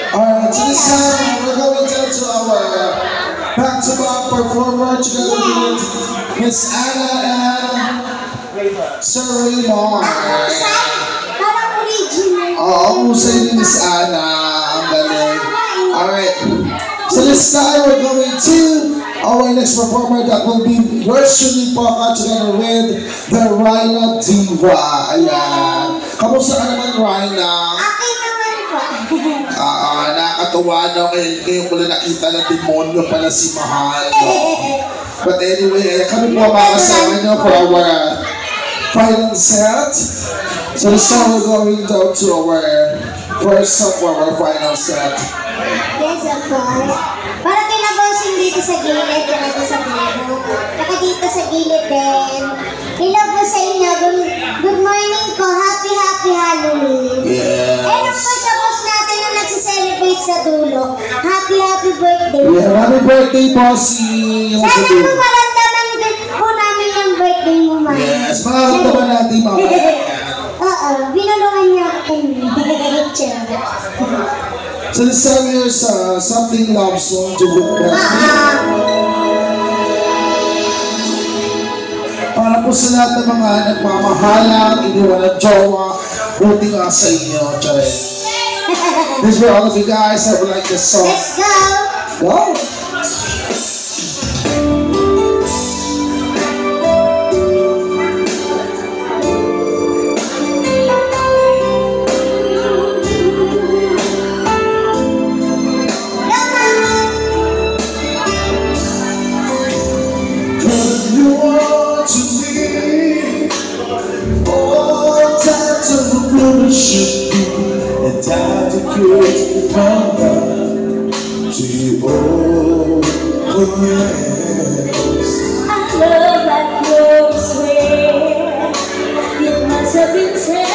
Alright, so this time we're going down to our back-to-back performer together with Miss Anna and Sir Raymond. Parang original. Oo, musay ni Miss Anna. Ang galing. Alright, so this time we're going to our next performer that will be Worshiping Poca together with the Rhina Diva. Ayan. Kamusta ka naman, Rhina? Okay naman po. Nakakatuwa no, ngayon ko lang nakita ng demonyo pala si Mahal. No? But anyway, kami po makasama nyo for our final set. So this time we're going down to our first song for our final set. Yes, of course. Para kinabosing dito sa gilid, dito sa gilid. Saka dito sa gilid din. Hello po sa inyo. Good morning po. Happy Halloween. Yes. And of course, sa boss natin na nagsiselebrate sa dulo. Happy birthday. Yeah, happy birthday po si... Sana po maramdaman din po namin yung birthday mo, ma. Yes, makaramdaman natin mga. Oo, binulungan niya ako kayo. So this time here's something love song to look back. Para po sa lahat ng mga nagmamahalang, iniwan ng jowa, buti nga sa inyo, charet. This for all of you guys that would like this song. Let's go! Go! Should be and time to create my love to you all. Yes. I love that you're swear. It must have been sent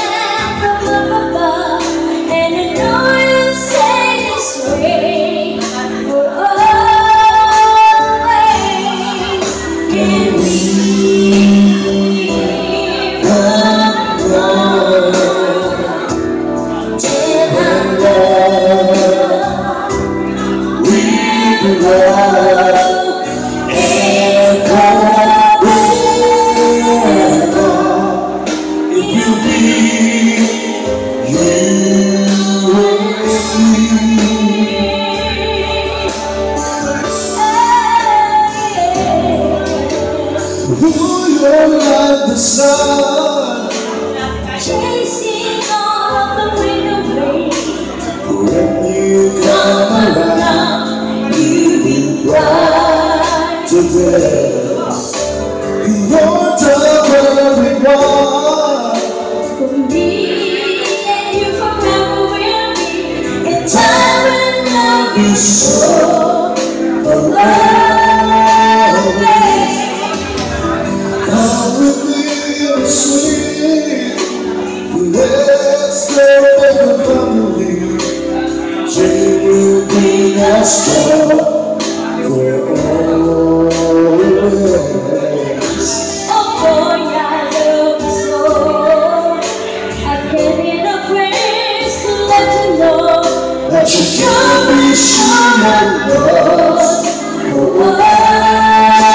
from up above, and I know you say this way for always. Can we like the sun, chasing all the wind away. when you come around, you will bright today. You're the perfect one For me and you forever will be. And time will not be so always. Come with me, sweet. Let's go make a family. She will be our strong for always. Oh boy, I love you so. I can't get a praise to let you know That you can't be sure of us for always.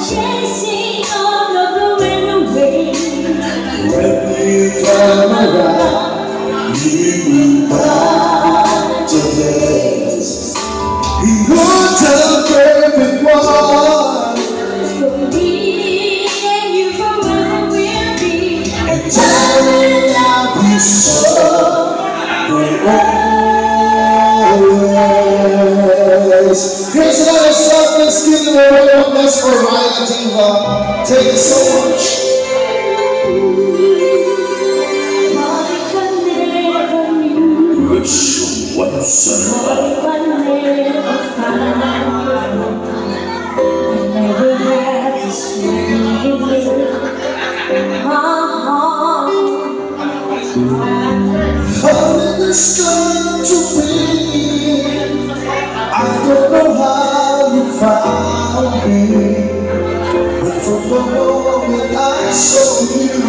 chasing all of the wind away. When you come around, you are today. You're the perfect one. For me and you forever will be. And I will love you so for always. Here's another song. let's give the Lord a bless for Ryan Diva. Thank you so much. Which one, son? Never had this feeling. How did this come to be? I don't know how you found me, but from the moment I saw you,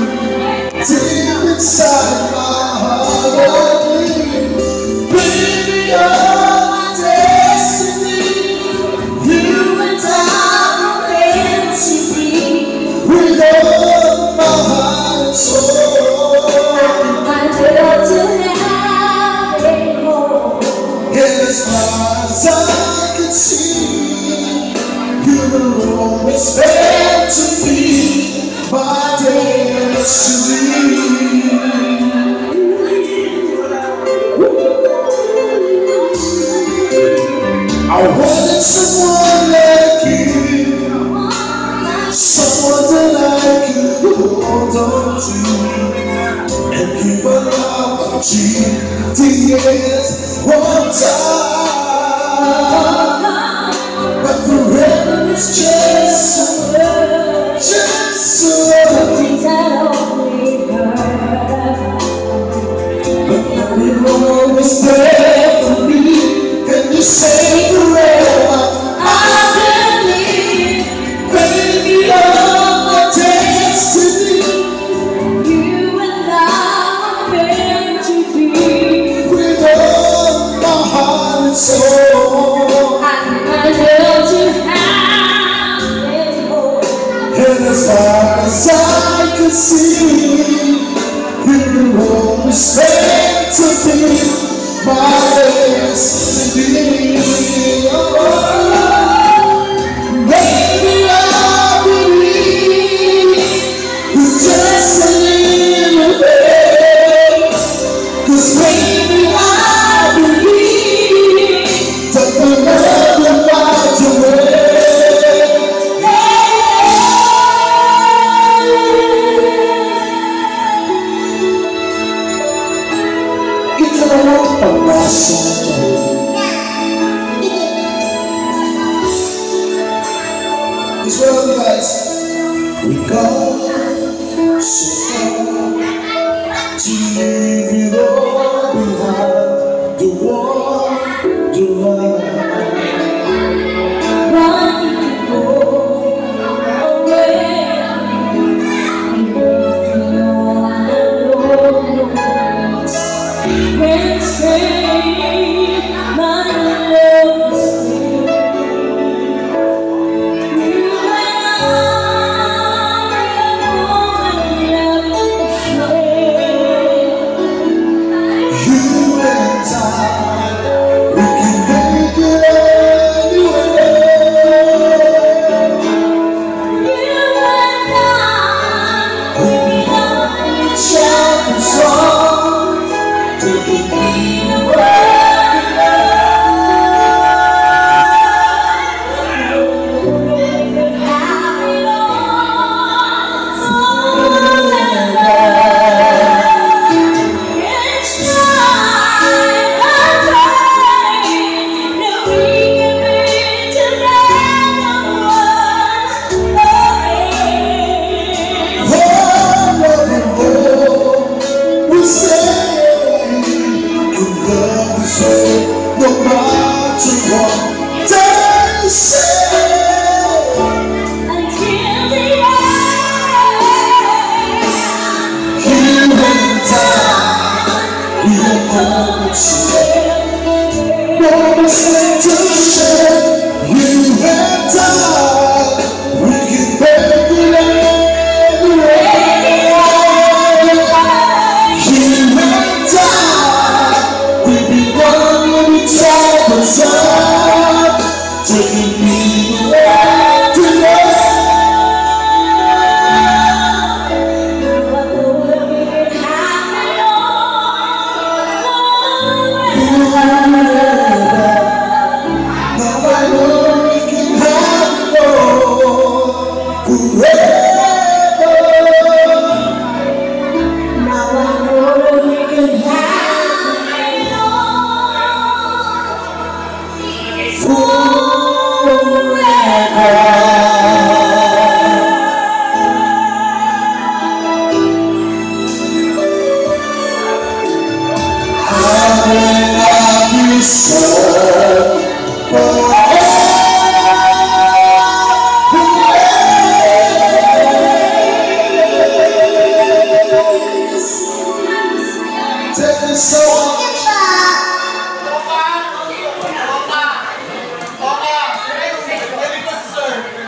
deep inside my heart, I knew, baby, you're my destiny. You and I were meant to be. With all my heart and soul, I feel to have it home. as far as I can see, you were always meant to be my destiny. I wanted someone like you, someone that I could hold on to, and keep a love of Jesus one time. But forever is just a word, just a word. But you were always there for me, and you say forever. I believe, baby, you're my destiny. You and I were meant to be. With all my heart and soul, I feel to have it home. and as far as I can see, you were always meant to be my destiny. Oh, baby, I believe it's just a little bit, 'cause baby, I believe that the love will find your way. Ito na lang ang pag-asa ko. This world, you guys, we go so far to leave it all behind. The war, the line. Running to go away. Can't say my love is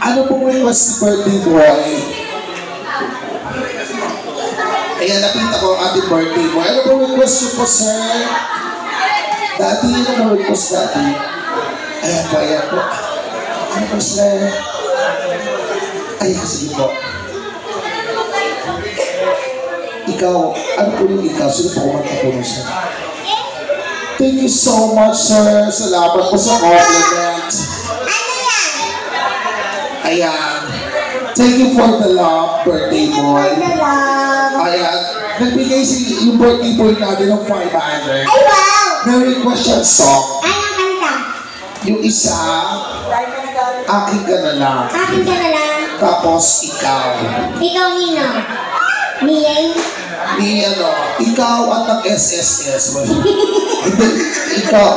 Ano pong request birthday boy? Ayan, napita ko ang ating birthday boy. Ano pong request nyo po, sir? Dati, ano pong request dati? Ayan po. Ano po, sir? Ayan, sige po. Ikaw, ano po yung ikaw? Sino po kumanta po mo, sir? Thank you so much, sir. Salamat po sa compliment. Ayan. Thank you for the love, birthday boy. Ayan. Nagbigay yung birthday boy natin ng 500. Ay, wow! May request siya song. Anong kanta? Yung isa, akin ka na lang. Akin ka na lang. Tapos, ikaw. Ikaw, Nino. Miyeng? Ikaw at nag-SSS. Ikaw.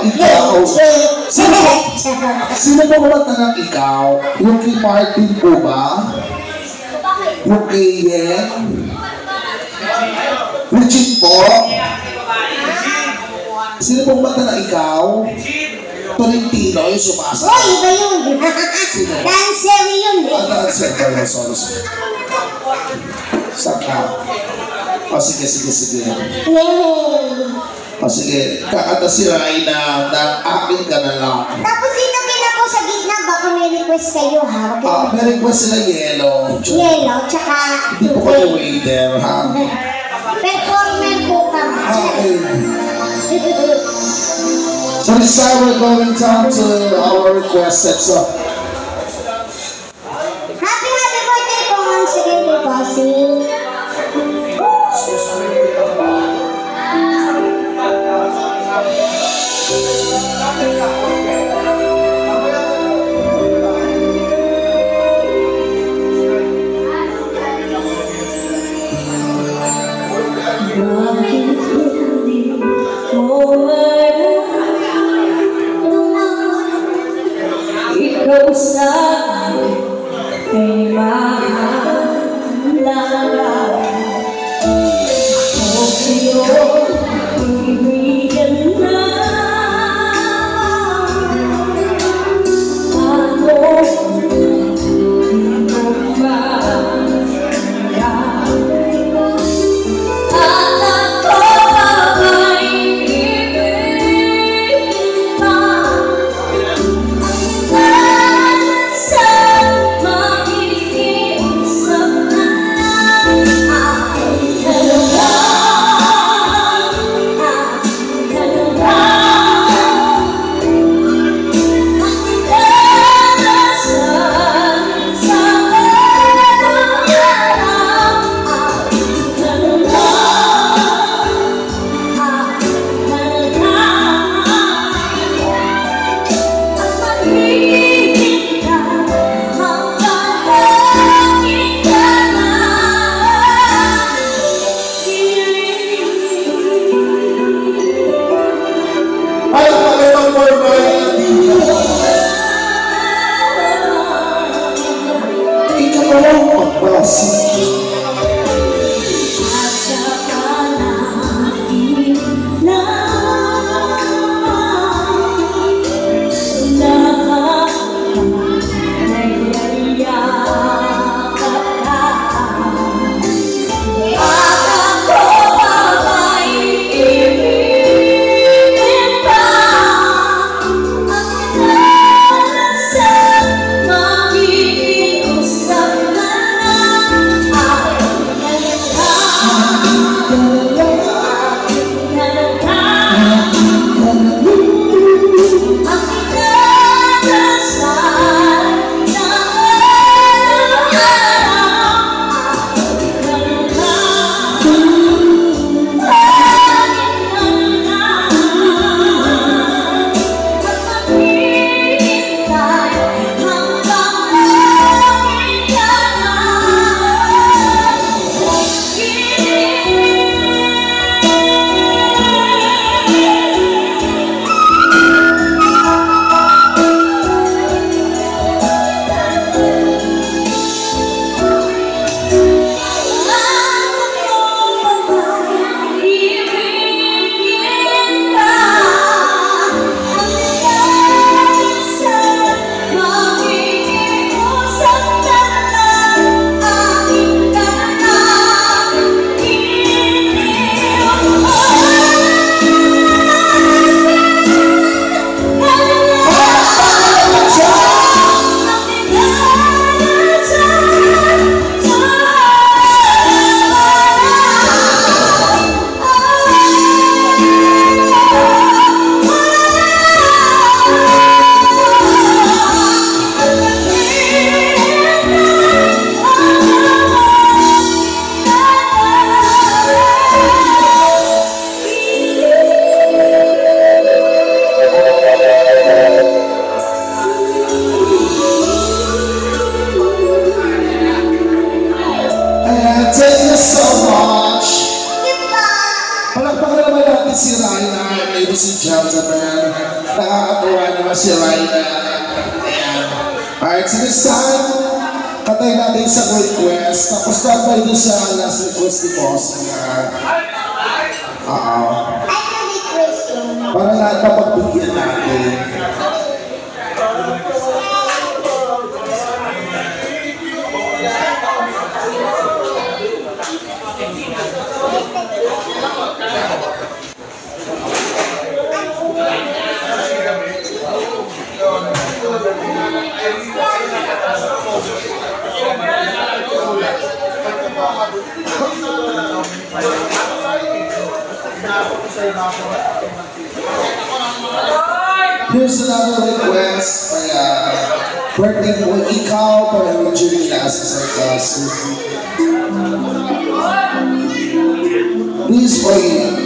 Sino ba kumanta ng ikaw? Yung kay Martin po ba? Yung kay Yen? Regine po? Sino po kumanta ng ikaw? Tolentino, yung sumasa. Oh, iba yun. Dancer yun. Dancer pala, sorry. Saka. Sige. Yay! Sige, kakanta si Raina ng akin ka na lang. Tapos dito ako sa gitna, baka may request kayo, ha? May request sila Yellow. Yellow, tsaka... Hindi po kayo waiter, ha? Performer po kami. Okay. So this time we're going down to our requested song. Happy birthday po once again kay Bossy. Ikaw sa ay mahalaga. O sa'yo, pag-ibigyan na. Ano, hindi mo ba at ako ay ibig pa. natin si Raina, ladies and gentlemen. Nakakatuwa naman si Raina. Ayan. Alright, so this time, katay natin sa request. Tapos tatay doon sa last request ni Boss. Ano request yun? Para lahat na pagbigyan natin. Here's another request kaya birthday mo ikaw para medyo nila sa class. This for you.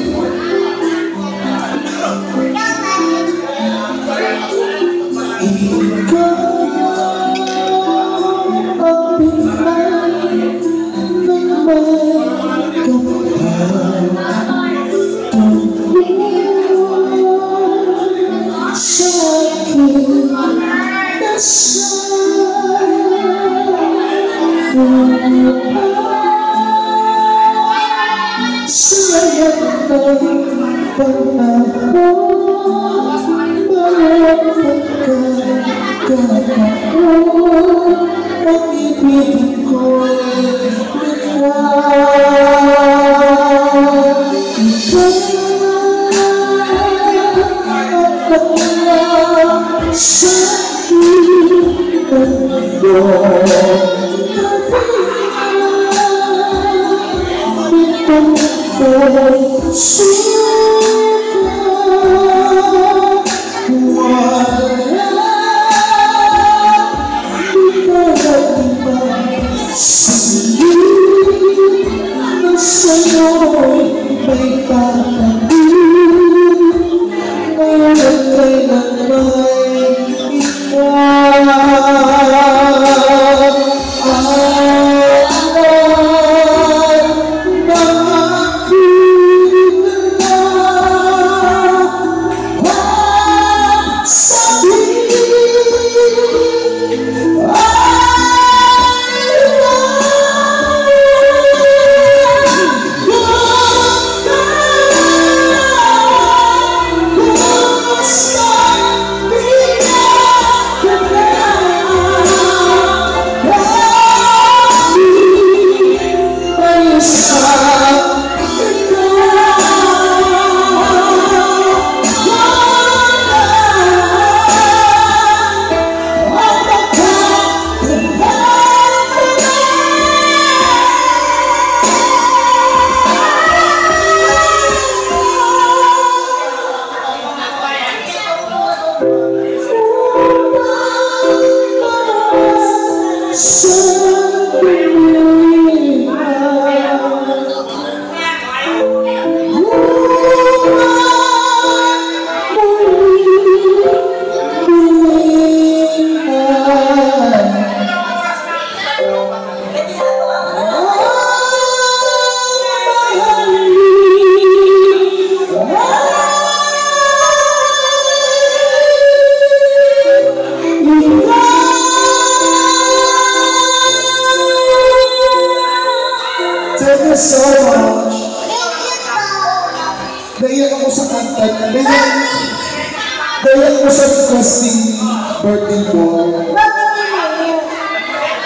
Naiyak ako sa kanta. Naiyak ako sa requesting birthday boy.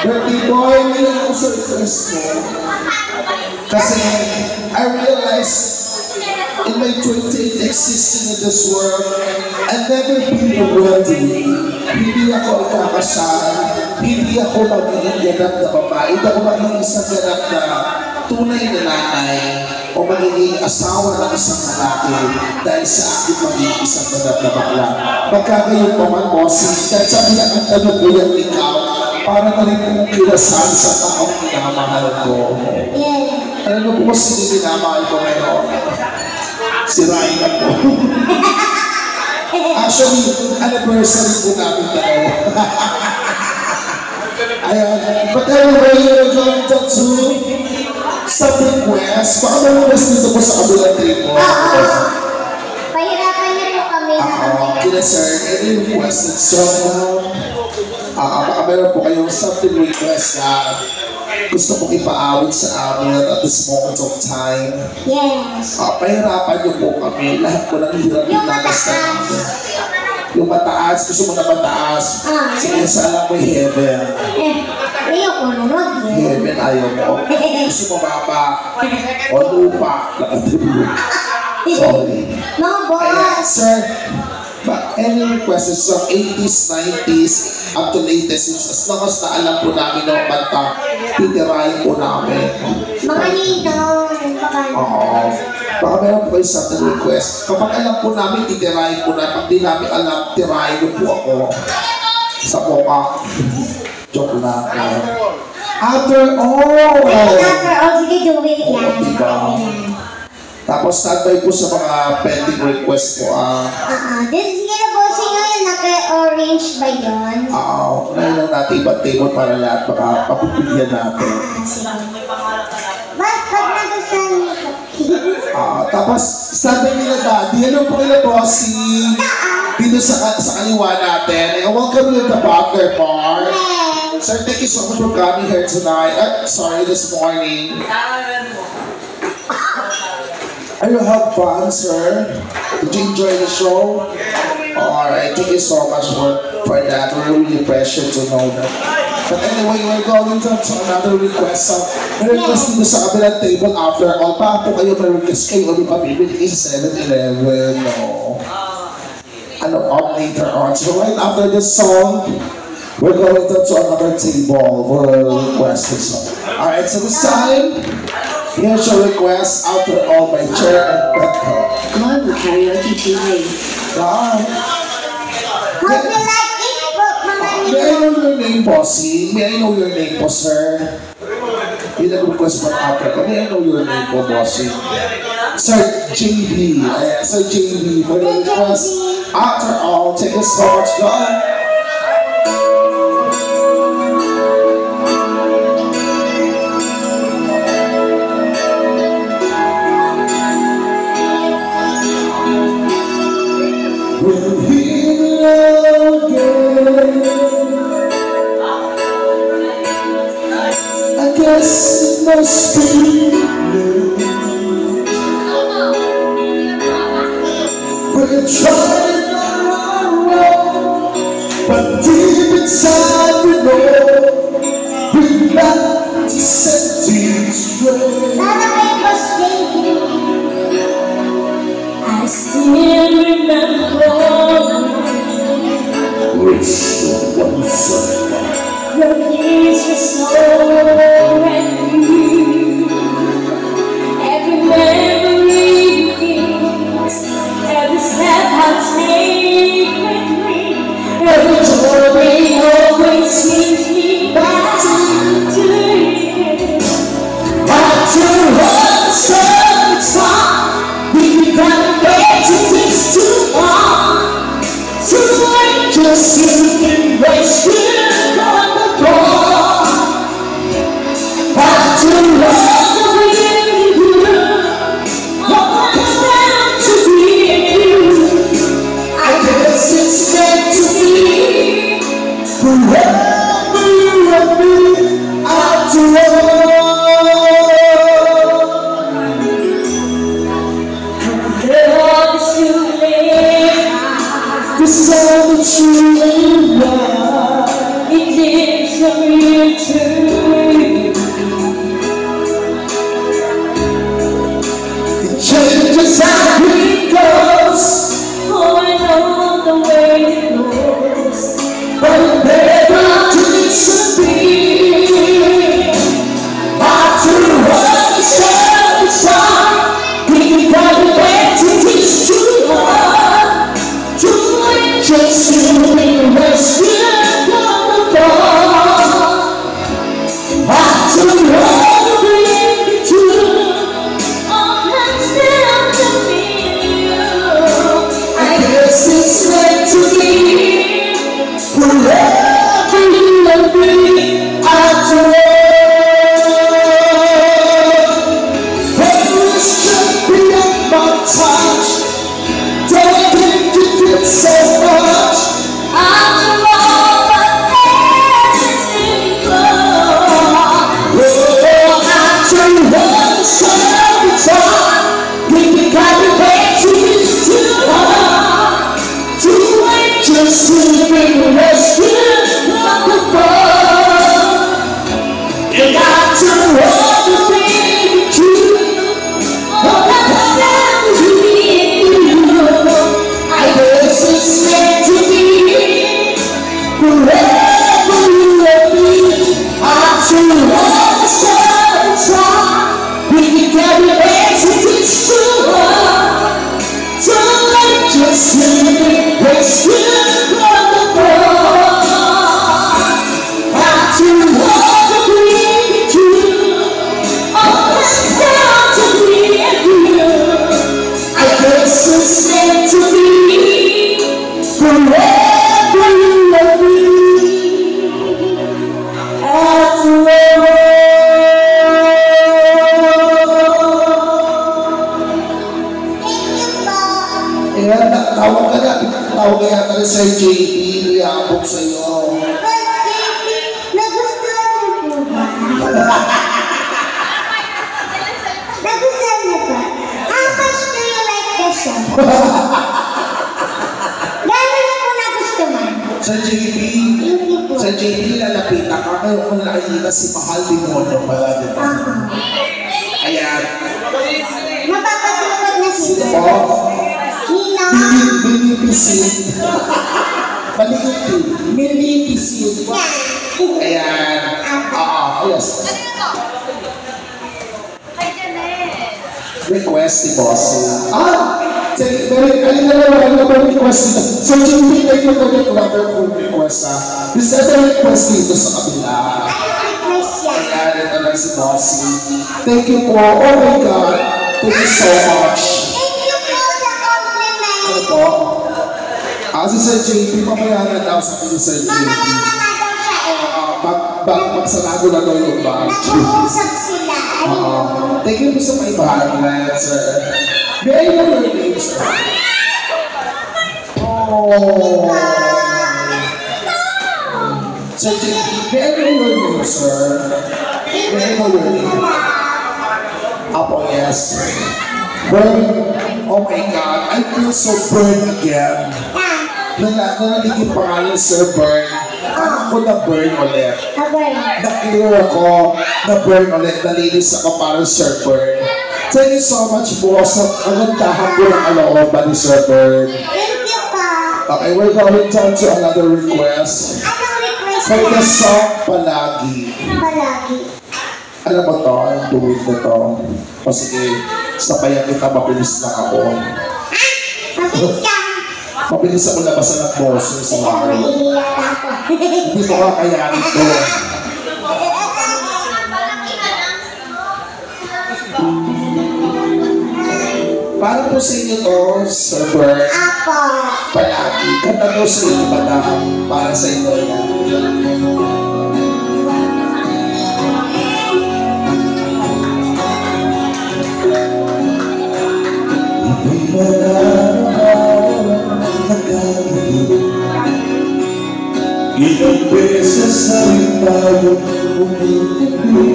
Birthday boy, naiyak ako sa request mo. Kasi I realized in my 28 existing in this world, I've never been worthy. Hindi ako ikakasal. Hindi ako magiging ganap na babae. Hindi ako magiging isang ganap na tunay na nanay o magiging asawa ng isang lalaki dahil sa akin magiging isang ganap na bakla. Pagkagayon pa man, bossing, dahil sabi ang tanong ko yan ikaw, para na rin kong kinasal sa taong minamahal ko. Alam mo po sino minamahal ko ngayon? Si Raina po. Actually, anniversary po namin dalawa. Ayan. But anyway, we're going to some request. Baka may request dito po sa kabilang table. Yes, sir. Any requested song? Baka meron po kayong something request na gusto pong ipaawit sa amin at this moment of time. Yes. Pahirapan niyo po kami. Lahat po ng hirap Yung inagas na mataas. namin. Yung mataas, gusto mo na mataas. Sige, sana mo heaven. Ayoko na wag eh. Heaven, ayaw mo. Gusto mo baba. O lupa. Sorry. Mga Ayan, boss. sir. Any requested song, 80s, 90s, up to latest, as long as na alam po namin ng kanta, titirahin po namin. Mga ninaw. Oo. Baka meron po kayo something request. Kapag alam po namin, titirahin po na. Pag di namin alam, tirahin niyo po ako sa mukha. Joke lang. After all! After all, sige, do it Oo, yan. diba? Tapos standby po sa mga pending request po. Sige na bossing ngayon, naka-orange ba yun? Ngayon lang natin ibang table para lahat makapapipigyan natin. Sige. Pag nagustuhan mo ito. Tapos standby nila daddy. Hello po kila bossing. Dito sa kaliwa natin. Welcome to the Butler Bar. Sir, thank you so much for coming here tonight. This morning. Are you have fun, sir? Did you enjoy the show? Alright, thank you so much for that. We're really pressured to know that. But anyway, we're going to another request. May request dito sa kabilang table after all. Baka po kayo may request kayo ulit pabibili sa 7-Eleven. No. Later on. So right after this song, we're going to another table for requested song. Alright, so this time, here's your request after all by Chair and Petco. Global Karaoke TV. Hope you like it, mga May I know your name, bossy? May I know your name po, sir? Yung nag-request po ng Africa. May I know your name po, bossy? Sir JB. Ayan, Sir JB for the request. After all, thank you so much, God. We're here again. I guess it must be new. We're trying our way, but deep inside we know we've got to set things straight. Sana kayo, Boss JB. I still remember Which the ones your kiss was so brand new. Every memory begins, every step I take with me, every journey always leads me back to you. after all the time, we got to this too long. So I just embrace you. Ayan, tawag ka na. Tawag ka yata rin sa JP. Iabot sa'yo. Nagustuhan niyo po ba? Nagustuhan niyo ba? How much do you like the show? Gano'n niyo po nagustuhan? Sa JP, sa JP, lalapitan ka. Ngayon kung nakikita si Mahal Demonyo pala, di ba? Ayan. Mapapatulog na Sino siya. po? Nino. Minipisit. Malikot din. Minipisit. Ayan. Yes. Request si Bossy. Sige, alin na ba request dito? So, JP, thank you for the wonderful request, Is that a request dito sa kabila? Ayan, ito lang si Bossy. Thank you po. Oh my God. Thank you so much. Thank you po sa compliment. Ano po? Si Sir JP, mamayaran daw sa akin si Sir JP. Mamaya na nga daw siya eh. Magsarado na daw yung bag. Nag-uusap sila. Thank you po sa may bahagi, sir. May I know your name, sir? Oh. Sir JP, may I know your name, sir? May I know your name? Apo, yes. Burn. Oh my God, I feel so burned again. Nanalig yung pangalan, Sir Burn. Ako na-burn ulit. Na-clear ako, na-burn ulit. Nalinis ako para Sir Burn. Thank you so much po sa kagandahan ko ng alooban ni Sir Burn. Thank you pa. Okay, we're going down to another request. Anong request For the mo? song Palagi. Palagi. Alam mo to, ang tuwid na to. O sige, sabayan kita, mabilis lang ako. Mabilis ka. Mabilis ako labasan ng boses sa araw. Mahihiya ako. Hindi ko kakayanin to. Para po sa inyo to, Sir Bert, Apo. palagi. Kanta to sa inyo ba na para sa inyo yan? Ilang beses na rin tayo umitipi.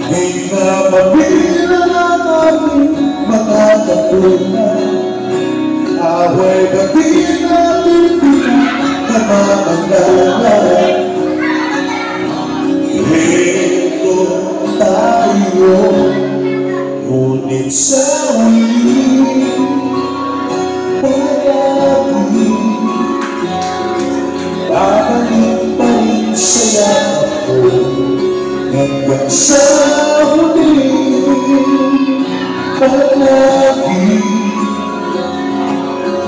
May namamila na namin makakatunan. Away ba di natin pinag-namamalaman? Ito tayo, ngunit sa huli palagi babalik pa rin saya ako hanggang sa huli palagi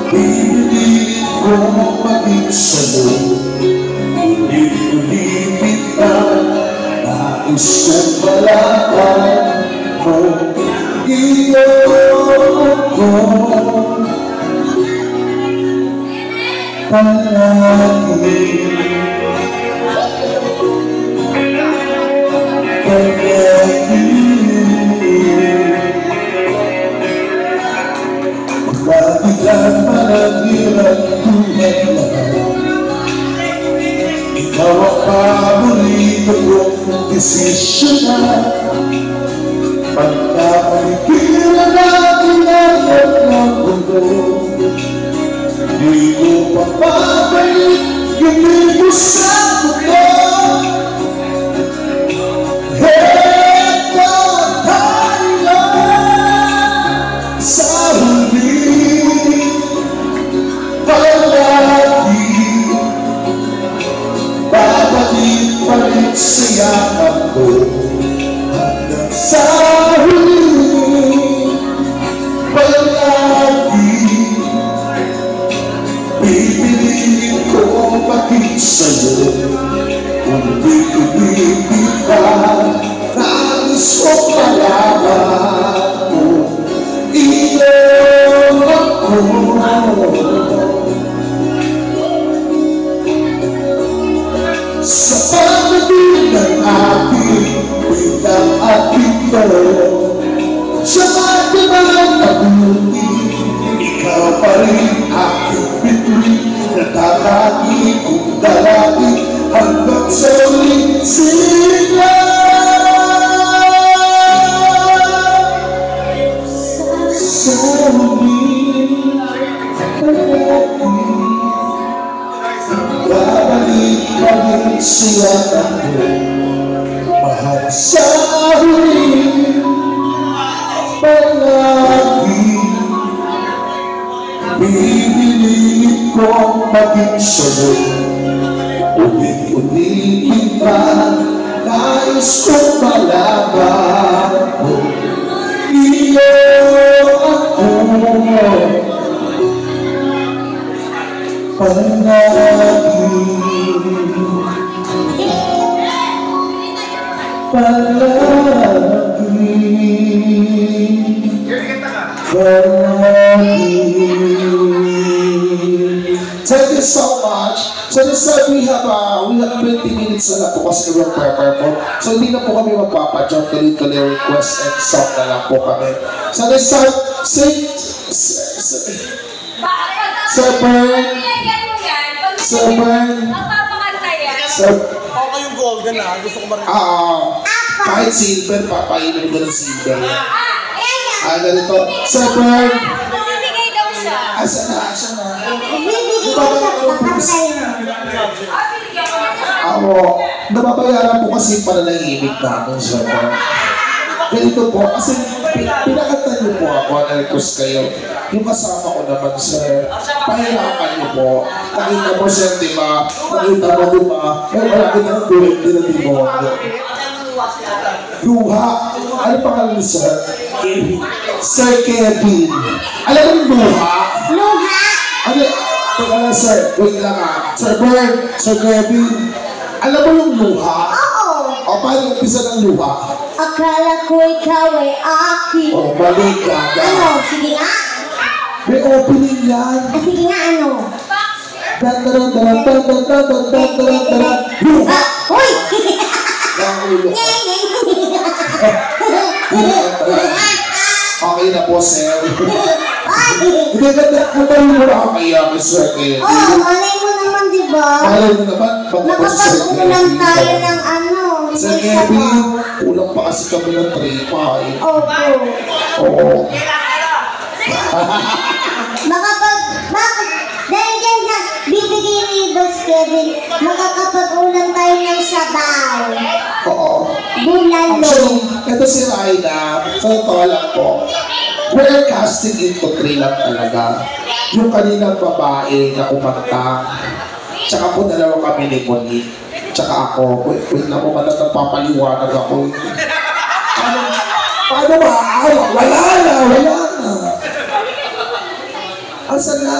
pinilit ko maging sa'yo ulit-ulitin na nais kong malaman mo iyo ko palagi Mabigat panagiran tulad lahat. Ikaw ang paborito kong desisyonan. Pagkapaligiran natin ang ng mundo, di ko papabalik yung libo sa mundo. Heto tayo sa huli palagi babalik pa rin sa yakap ko hanggang sa huli palagi pipiliin ko maging sa'yo kung di ka nais ko malaman mo iyo ako sa pagdating ng ating biglang at ito sa magdamang mabuti rin aking bituin, natatagi kong dalagi hanggang sa uling sila. Sa uling kalaki, babalik pa rin siya ako. Mahal sa uling palagi, pinipilit kong maging sa'yo. Ulit-ulitin pa, nais kong malaman mo. Iyo ako, palagi. Thank you so much. So this time we have 20 minutes na po kasi we're prepare po. So hindi na po kami magpapa-jump, tuloy-tuloy request and song na lang po kami. So this time, sing, Sir Bern, Sir Bern, Ako yung golden na, gusto ko marinig. kahit silver, papainom ko ng silver. Ganito, Sir Bern, asa na? Bibigyan ko sa kakantay mo. Ako, nababayaran po kasi yung pananahimik namin, Sir Bern. Ganito po, kasi pinakanta niyo po ako, na-request kayo. Yung kasama ko naman, sir, pahirapan niyo po. Nakita mo, sir, di ba? Nakita mo, di ba? Pero wala kita ng gulong din ang demonyo. Luha. Ano pangalan, sir? Kevin. Sir Kevin. Alam mo yung luha? Luha! Ano? Teka lang, sir. Wait lang Sir Bern, Sir Kevin. Alam mo yung luha? Oo! O, paano umpisa ng luha? Akala ko ikaw ay akin. O, balik ka. Ano? Sige nga. May opening yan. Sige nga, ano? Luha! Uy! Nakulo ka. Okay na po, sir. Hindi, kantahin mo na ako kaya, Sir Kevin. Oo, malay mo naman, di ba? Malay mo naman, Nakapag-ulan tayo ng ano. Sir Kevin, kulang pa kasi kami ng 3 pa. Opo. Oo. Bakit? Dahil dyan sa bibigay ni Boss Kevin, makakapag-ulan tayo ng sabaw. Oo. Bulalo. Actually, ito si Raina, sa totoo lang po, we're casting into 3 lang talaga. Yung kaninang babae na kumanta, tsaka po dalawa kami ni Monique, tsaka ako. Wait na po, papaliwanag ako. Paano ba? Wala na. Asan na?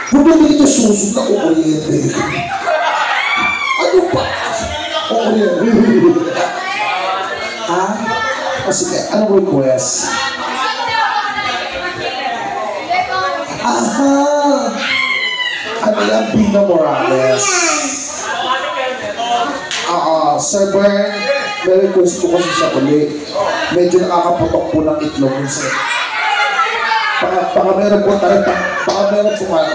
Bumili ito susod na kukuryente. Ano ba? Kukuryente. Ha? O sige, anong request? Aha! Ano yan? Pina Morales. Sir Bern, may request po kasi siya ulit. Medyo nakakaputok po ng itlog yun, sir. Baka meron po tayo, baka meron po nga.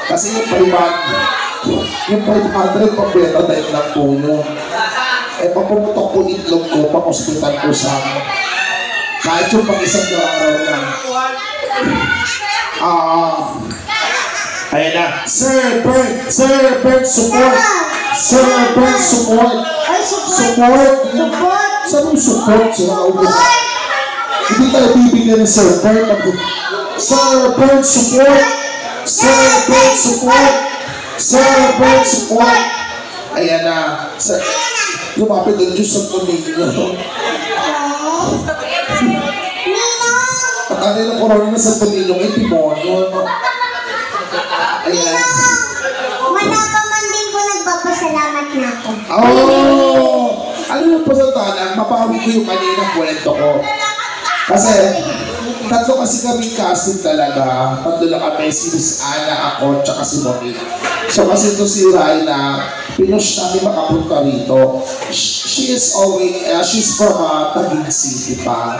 Kasi yung 500 pambeta dahil lang po yun. Eh, pag pumutok po itlog ko, pang-hospital po sa akin. Kahit yung pag-isang araw lang. Ayan na. Sir Bern, support. Sir Bern, support. Ay, support. Support. Support. Saan yung support? Support. Hindi tayo bibigyan ng Sir Bern. Sir Bern, support. Sir Bern, support. Sir Bern, support. Ayan na. Sir, lumapit ang Diyos sa pamilya. Patali ng corona na sa pamilya ng demonyo. Ayan. Manapaman din po nagpapasalamat na ako. Ano yung pasatanan? Mapawi ko yung kaninang kwento ko. Kasi, tatlo kasi kami casting talaga. Tatlo lang kami, si Miss Ana, ako, tsaka si Monique. So kasi ito si Raina, pinush namin makapunta rito. She is always, she's from Taguig City pa.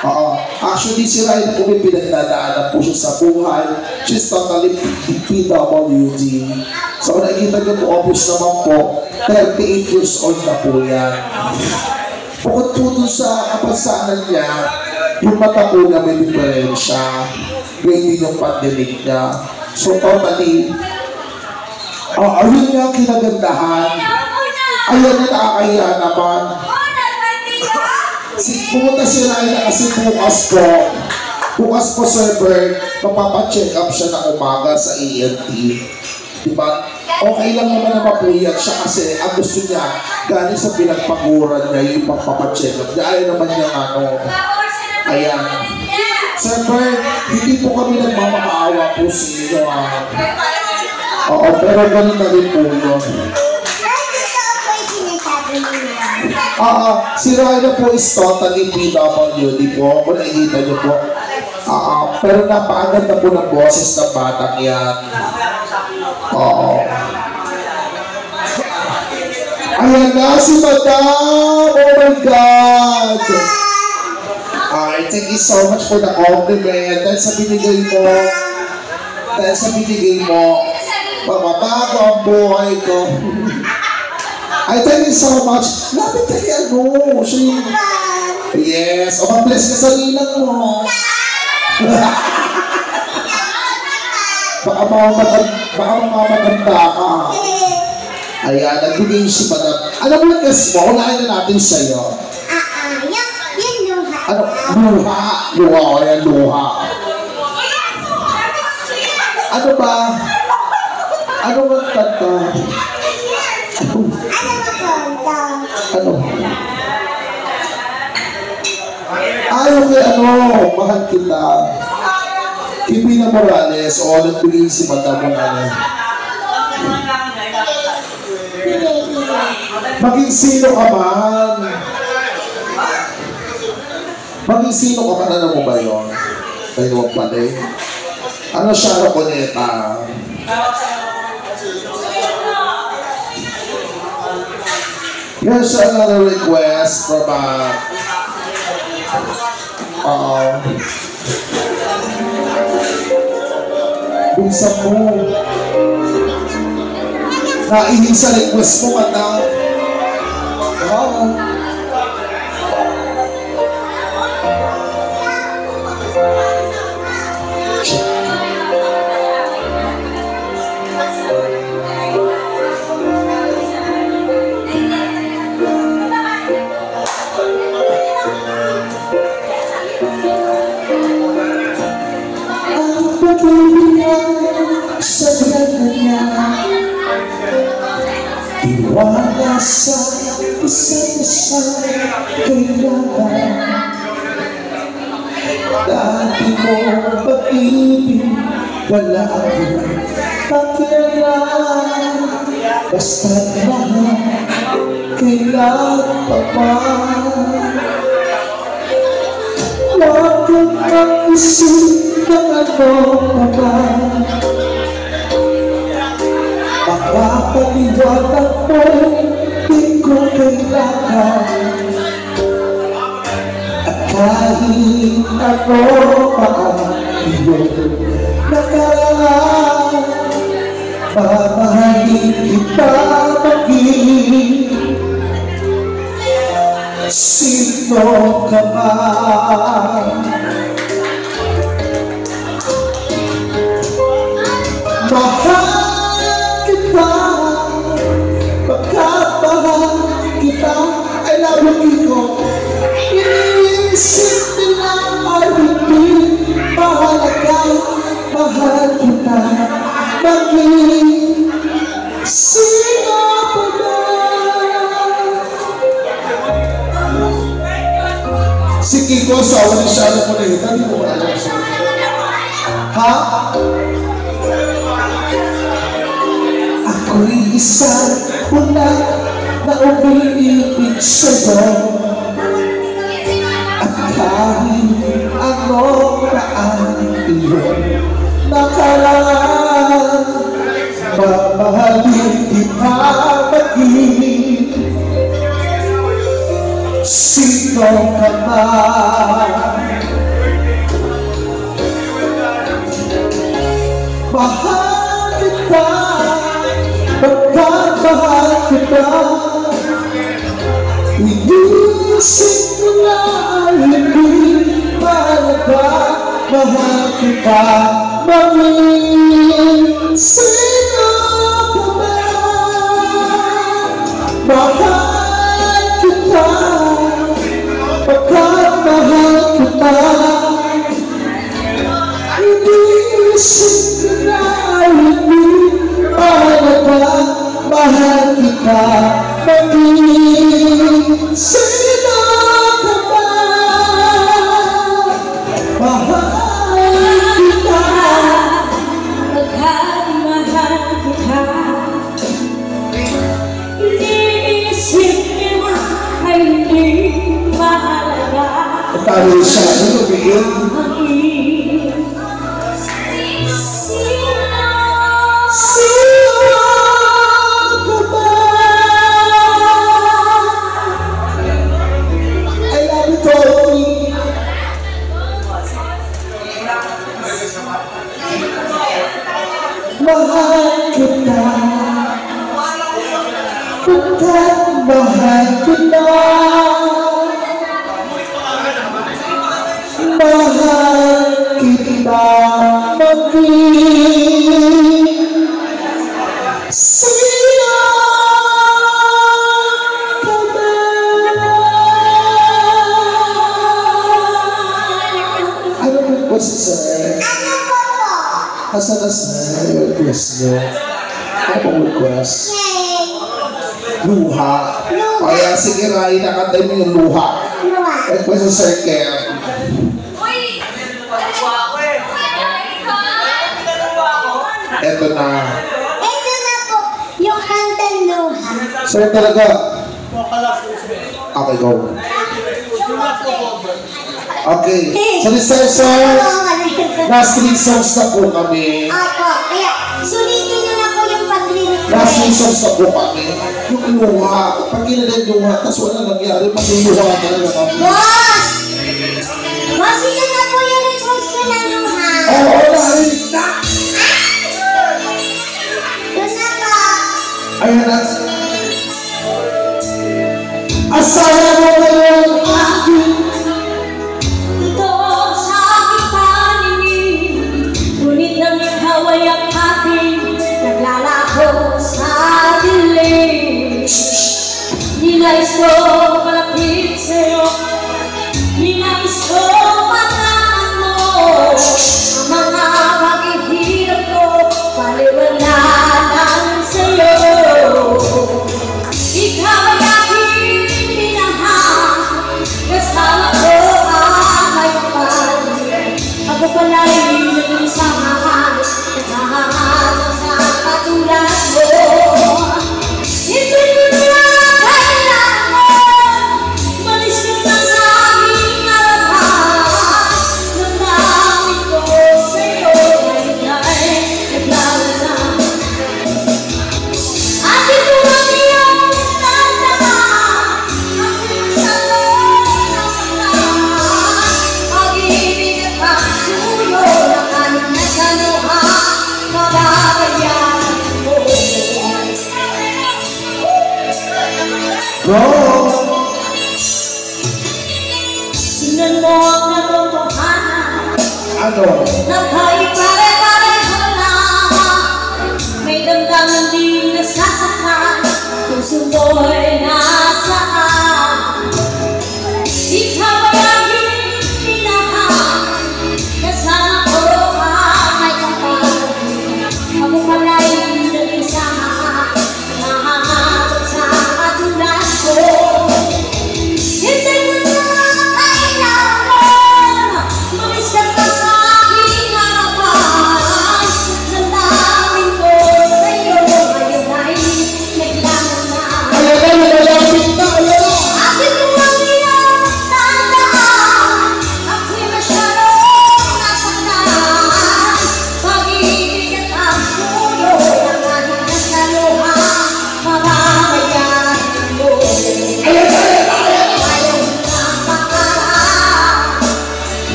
Oo. Actually, si Ryan po may pinagdadaanan po siya sa buhay. She's totally PWD. So, kung nakikita niyo po, obvious naman po, 38 years old na po yan. Bukod po dun sa kapansanan niya, yung mata po niya may diferensya. Gawin yung pandemic niya. So, totally, ayun niya ang kinagandahan. Ayun na nakakahiya naman. Pumunta si Ryan kasi bukas po Sir Bert, mapapacheck up siya ng umaga sa ENT. Diba? Okay lang naman na mapuyat siya kasi ang gusto niya, galing sa pinagpaguran niya yung magpapacheck up. Ayaw naman niya ayan. Sir Bert, hindi po kami nagmamakaawa po sa inyo. Oo, pero ganun na rin po yun. Si Ryan po is totally PWD po. Kung nakikita niyo po. Pero napakaganda po ng boses ng batang yan. Oo. Ayan na si Madam! Oh my God! Thank you so much for the compliment. Dahil sa binigay mo, mababago ang buhay ko. Thank you so much. Lapit kay yes. O, mag-bless ka sa ninang mo. Baka mamaganda ka. Ayan, nagbigay si Madam. Alam mo yung guess mo, unahin na natin sa'yo. Yung luha. Ano? Luha. Luha. Ayan, luha. Ano ba? Ano ba kanta? Ano? Ayaw kay mahal kita. Pipina Morales, o nagbigay si Madam Morales. Maging sino ka man. Maging sino ka man, alam mo ba yun? Kayo wag pala eh. Ano siya, Roconeta? Here's another request from bisa mo. Nainig sa request mo, Madam. Sa ganda niya, tiwala sa isa't isa kailangan. Dati mo pag-ibig, wala akong pakialam. Basta't mahal, kailan pa ba? Huwag kang mag-isip ng ano pa ba? Makapaniwalag mo, di ko kailangan. At kahit ano pa ang iyong nakaraan, mamahalin kita maging sino ka man. Mahal kita, pagkabahal kita, I love you, iniisip nila ay hindi mahalaga. Mahal kita, maging sino pa ba? Si Kiko, sawa ni siya na po na ito, hindi mo alam siya. Ha? Ako'y isang una na umiibig sa'yo. At kahit ano pa ang iyong nakaraan, mamahalin kita maging sino ka man. mahal kita, maging sino ka ba? Mahal kita, pagkat mahal kita, hindi isip ko na hindi mahalaga. Mahal kita, maging sino ka ba? Mahal kita, pagkat mahal kita, iniisip niya ay hindi mahalaga. tayo siya, ano bigyan? I love you, Tony. Mahal kita, pagkat mahal kita, mahal kita, maging sino ka ba? Ano po po si Sir? Ano po po? Asa na Sir? Yung request nyo? Ano pong request? Yay! Luha. Kaya sige Rai, nakantay mo yung luha. Luwa. Request si Sir Kem. Eto na. Ito na po, yung kantang luha. Sir talaga. Okay, go. Okay. So this time, sir, last 3 songs na po kami. Opo, kaya sulitin nyo na po yung Last 3 pag-request. songs na po kami. Yung luha. Pag kinalang luha, tapos wala nangyari, magluluha talaga kami. Boss! Boss, ito na po yung request ko ng luha. Oo, narinig na. Doon na po. Ayan na. Asawa mo ngayon aking Ito sa aking paningin, ngunit nang ikaw ay ang aking naglalako sa dilim. Ninais ko malapit sa'yo, ninais ko malaman mo ang mga paghihirap ko, paliwanagan sa'yo. Ikaw ay aking minahal, kasama ko ang may kapal. Ako pala'y nag-isamahan, naghahanap sa katulad mo. Hindi ko na kailangan, malis ka na sa aking harapan. Nandamit ko sa'yo, ngayon ay naglalaan. Atin ko ang iyong tandaan, aking salong ng pagkaan. Pag-ibig at pagsuyo ng aning nasaluha, mababayaran mo. go. Tingnan mo ang natotohanan, Ano? na tayo pare-pareho lamang. May damdamin din nasasaktan, puso mo'y nasaan. Ikaw ay aking minahal, kasama ko ang may kapal. Ako pala'y nag-isama, nahanap sa katulad ko. Hindi ko na kailangan, malis ka pa sa aking harapan. Nandamit ko sa'yo, ngayon ay naglalaan na. Ayan na,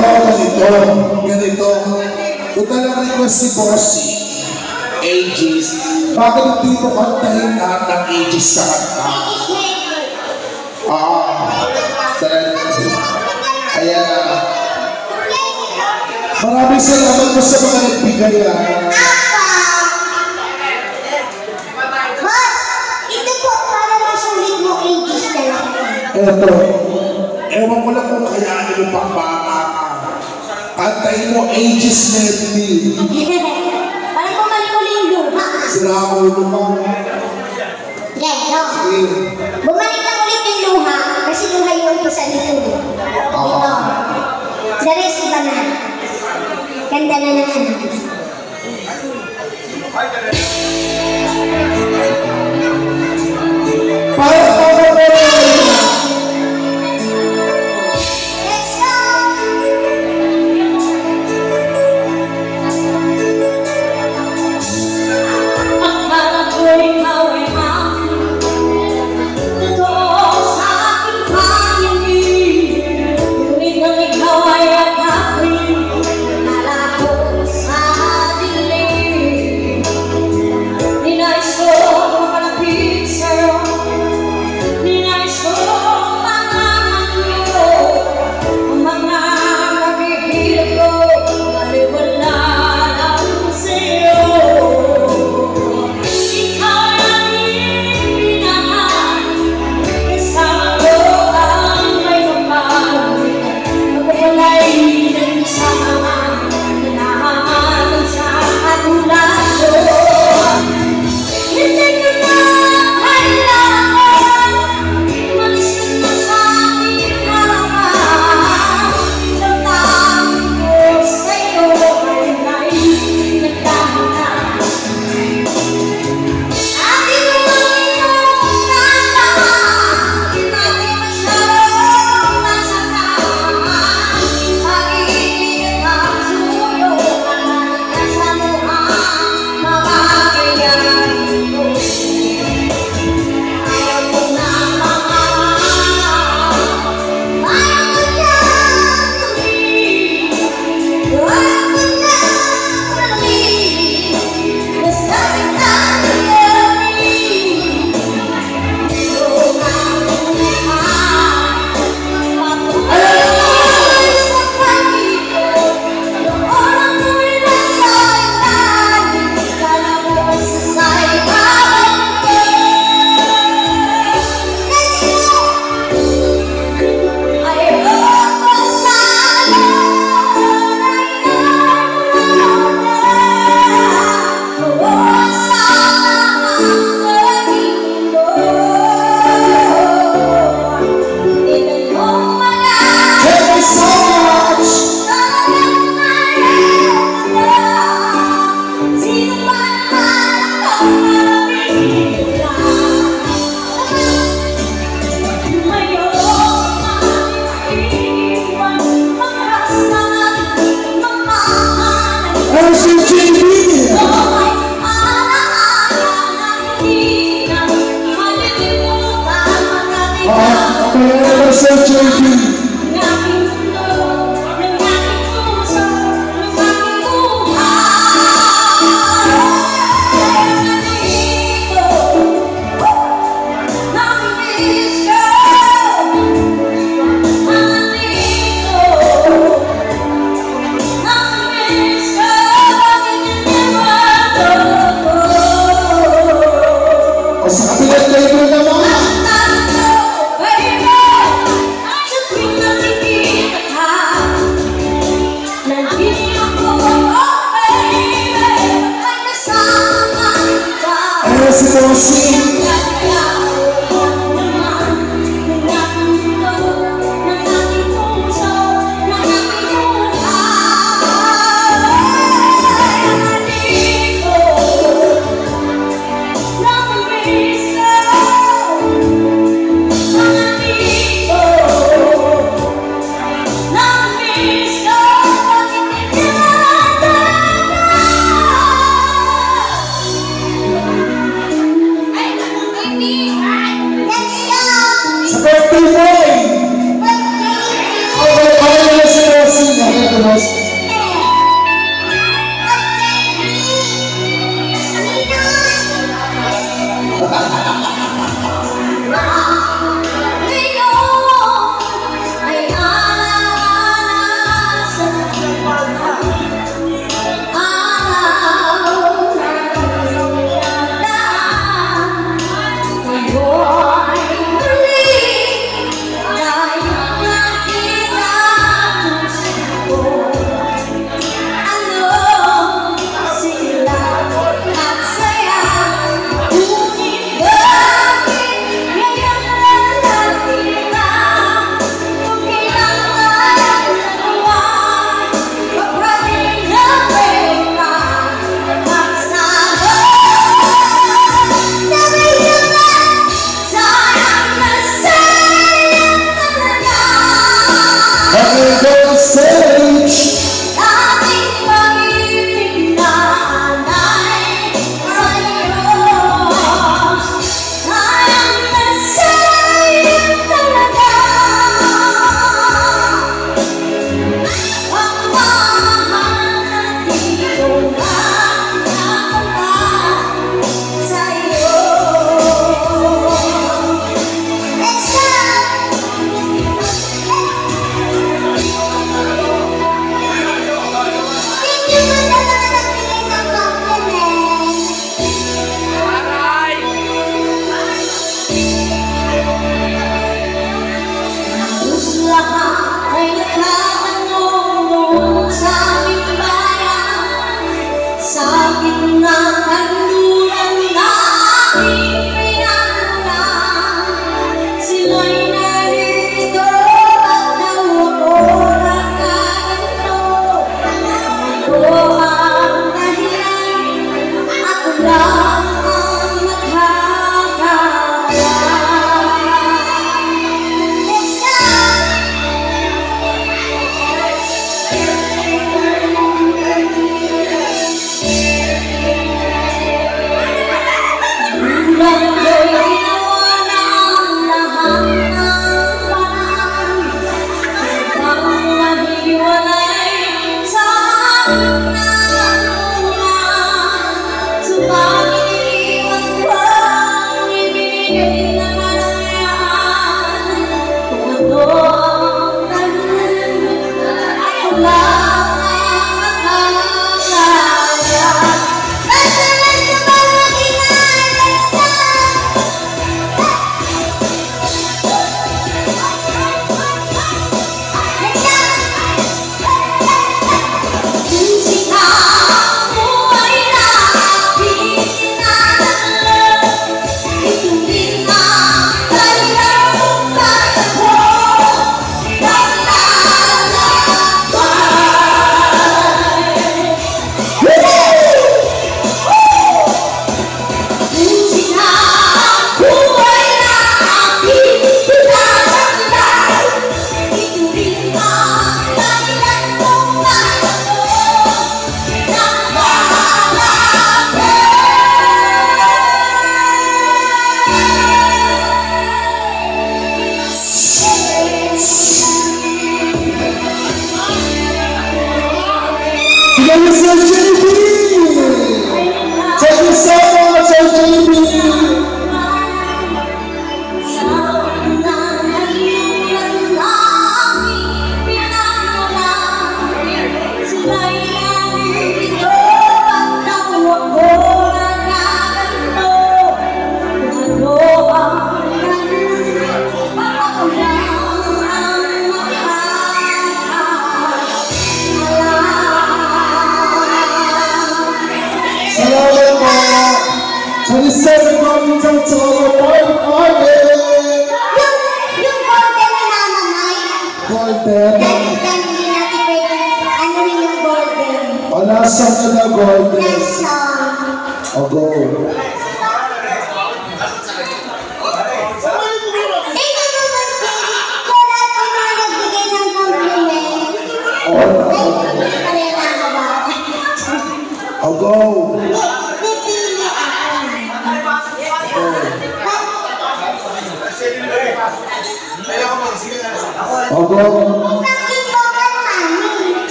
Ganito. Total ang request si Bossy. Aegis. Bakit hindi mo kantahin lahat ng Aegis sa kanta? Ayan na. Maraming salamat po sa mga nagbigay. Boss, ito po para masulit mo Aegis talaga. Eto. Ewan ko lang kung kayaan mo pang bata ka. Kantahin mo Aegis medley. Parang bumalik ulit yung luha. Sila ako ito ka. Yan, no? Bumalik lang ulit yung luha kasi luha yung ito sa dito. Dito. The rest iba na. Ganda na naman. Let's go! Akala ko'y ikaw ay aking totoo sa aking pangingin. Ngunit nang ikaw ay akapin, nalako sa dilim.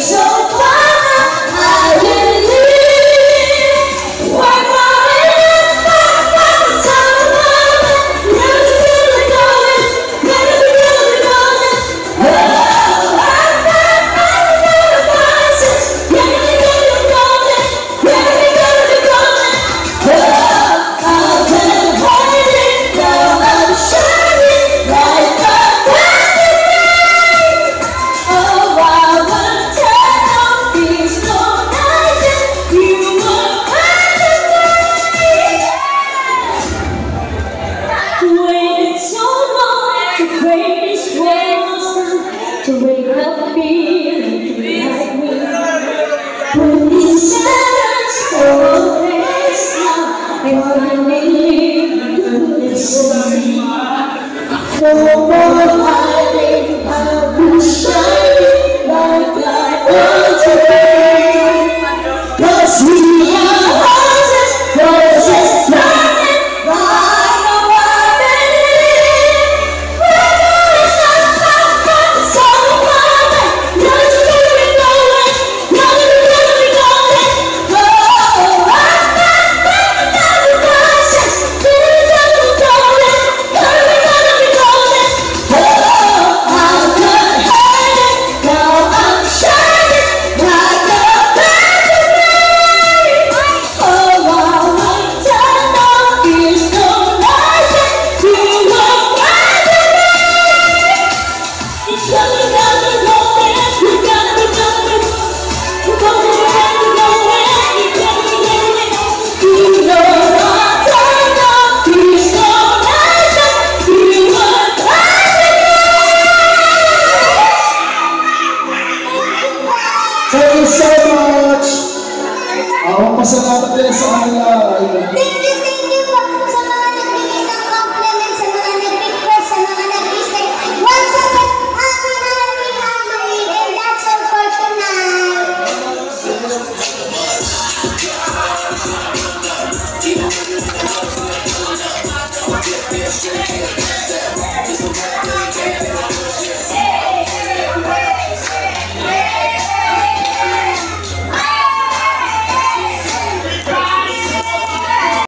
So far, I will live. Just a